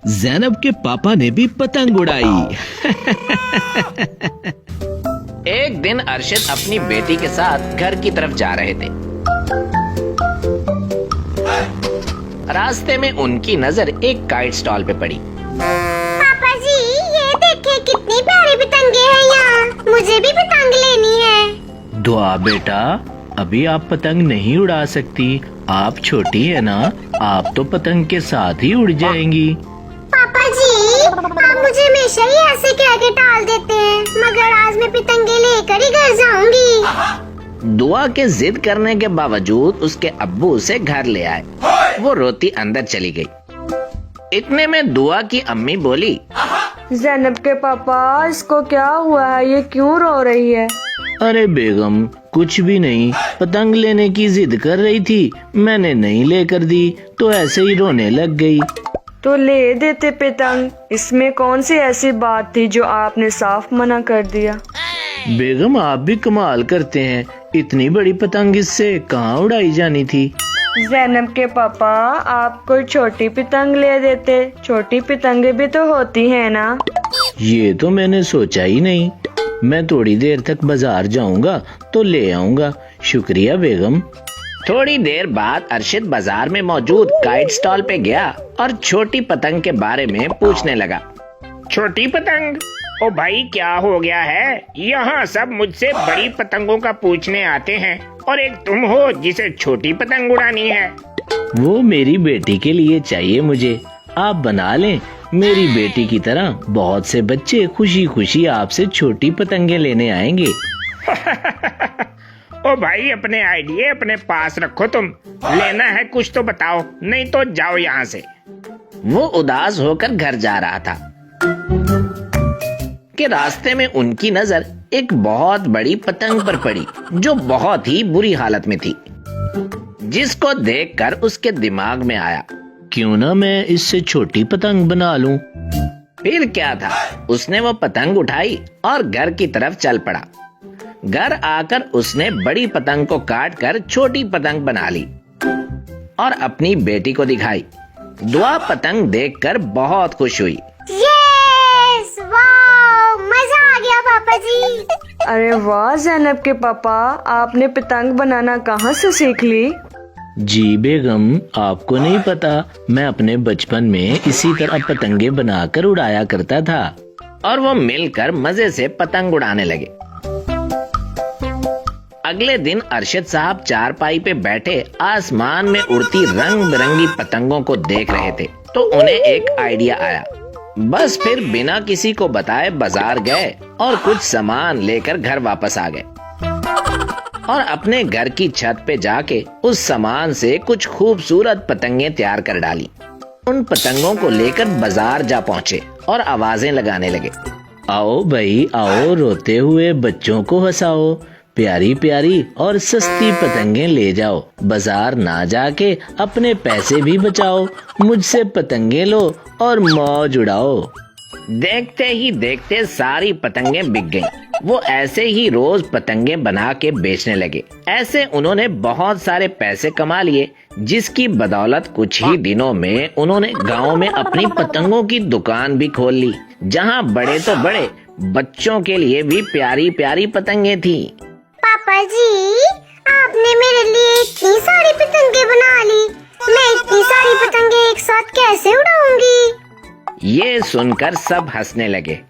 ज़ैनब के पापा ने भी पतंग उड़ाई। एक दिन अरशद अपनी बेटी के साथ घर की तरफ जा रहे थे। रास्ते में उनकी नजर एक काइट स्टॉल पे पड़ी। पापा जी, ये देखिए कितनी प्यारी पतंगे हैं यहाँ। मुझे भी पतंग लेनी है। दुआ बेटा, अभी आप पतंग नहीं उड़ा सकती, आप छोटी है ना, आप तो पतंग के साथ ही उड़ जाएंगी। पापा जी, आप मुझे हमेशा ही ऐसे कह के टाल देते हैं, मगर आज मैं पतंगे लेकर ही घर जाऊंगी। दुआ के जिद करने के बावजूद उसके अब्बू उसे घर ले आए। वो रोती अंदर चली गई। इतने में दुआ की अम्मी बोली, ज़ैनब के पापा, इसको क्या हुआ है, ये क्यों रो रही है? अरे बेगम, कुछ भी नहीं, पतंग लेने की जिद कर रही थी, मैंने नहीं लेकर दी तो ऐसे ही रोने लग गई। तो ले देते पतंग, इसमें कौन सी ऐसी बात थी जो आपने साफ मना कर दिया? बेगम, आप भी कमाल करते हैं, इतनी बड़ी पतंग इससे कहाँ उड़ाई जानी थी। ज़ैनब के पापा, आप कोई छोटी पतंग ले देते, छोटी पतंगे भी तो होती हैं ना। ये तो मैंने सोचा ही नहीं, मैं थोड़ी देर तक बाजार जाऊंगा तो ले आऊंगा। शुक्रिया बेगम। थोड़ी देर बाद अरशद बाजार में मौजूद काइट स्टॉल पे गया और छोटी पतंग के बारे में पूछने लगा। छोटी पतंग? ओ भाई, क्या हो गया है? यहाँ सब मुझसे बड़ी पतंगों का पूछने आते हैं और एक तुम हो जिसे छोटी पतंग उड़ानी है। वो मेरी बेटी के लिए चाहिए मुझे, आप बना लें। मेरी बेटी की तरह बहुत से बच्चे खुशी खुशी आपसे छोटी पतंगे लेने आएंगे। ओ भाई, अपने आइडिया अपने पास रखो तुम। लेना है कुछ तो बताओ, नहीं तो जाओ यहाँ से। वो उदास होकर घर जा रहा था कि रास्ते में उनकी नजर एक बहुत बड़ी पतंग पर पड़ी जो बहुत ही बुरी हालत में थी, जिसको देखकर उसके दिमाग में आया, क्यों ना मैं इससे छोटी पतंग बना लूं। फिर क्या था, उसने वो पतंग उठाई और घर की तरफ चल पड़ा। घर आकर उसने बड़ी पतंग को काट कर छोटी पतंग बना ली और अपनी बेटी को दिखाई। दुआ पतंग देखकर बहुत खुश हुई। यस, वाव, मजा आ गया पापा जी। अरे वाह ज़ैनब के पापा, आपने पतंग बनाना कहाँ से सीख ली? जी बेगम, आपको नहीं पता, मैं अपने बचपन में इसी तरह पतंगे बनाकर उड़ाया करता था। और वो मिलकर मजे से पतंग उड़ाने लगे। अगले दिन अरशद साहब चारपाई पे बैठे आसमान में उड़ती रंग बिरंगी पतंगों को देख रहे थे तो उन्हें एक आइडिया आया। बस फिर बिना किसी को बताए बाजार गए और कुछ सामान लेकर घर वापस आ गए और अपने घर की छत पे जाके उस सामान से कुछ खूबसूरत पतंगे तैयार कर डाली। उन पतंगों को लेकर बाजार जा पहुँचे और आवाजें लगाने लगे। आओ भाई आओ, रोते हुए बच्चों को हंसाओ, प्यारी प्यारी और सस्ती पतंगे ले जाओ, बाजार ना जाके अपने पैसे भी बचाओ, मुझसे पतंगे लो और मौज उड़ाओ। देखते ही देखते सारी पतंगे बिक गईं। वो ऐसे ही रोज पतंगे बना के बेचने लगे। ऐसे उन्होंने बहुत सारे पैसे कमा लिए, जिसकी बदौलत कुछ ही दिनों में उन्होंने गांव में अपनी पतंगों की दुकान भी खोल ली, जहां बड़े तो बड़े बच्चों के लिए भी प्यारी प्यारी पतंगे थी। पापा जी, आपने मेरे लिए इतनी सारी पतंगे बना ली, मैं इतनी सारी पतंगे एक साथ कैसे उड़ाऊंगी? ये सुनकर सब हंसने लगे।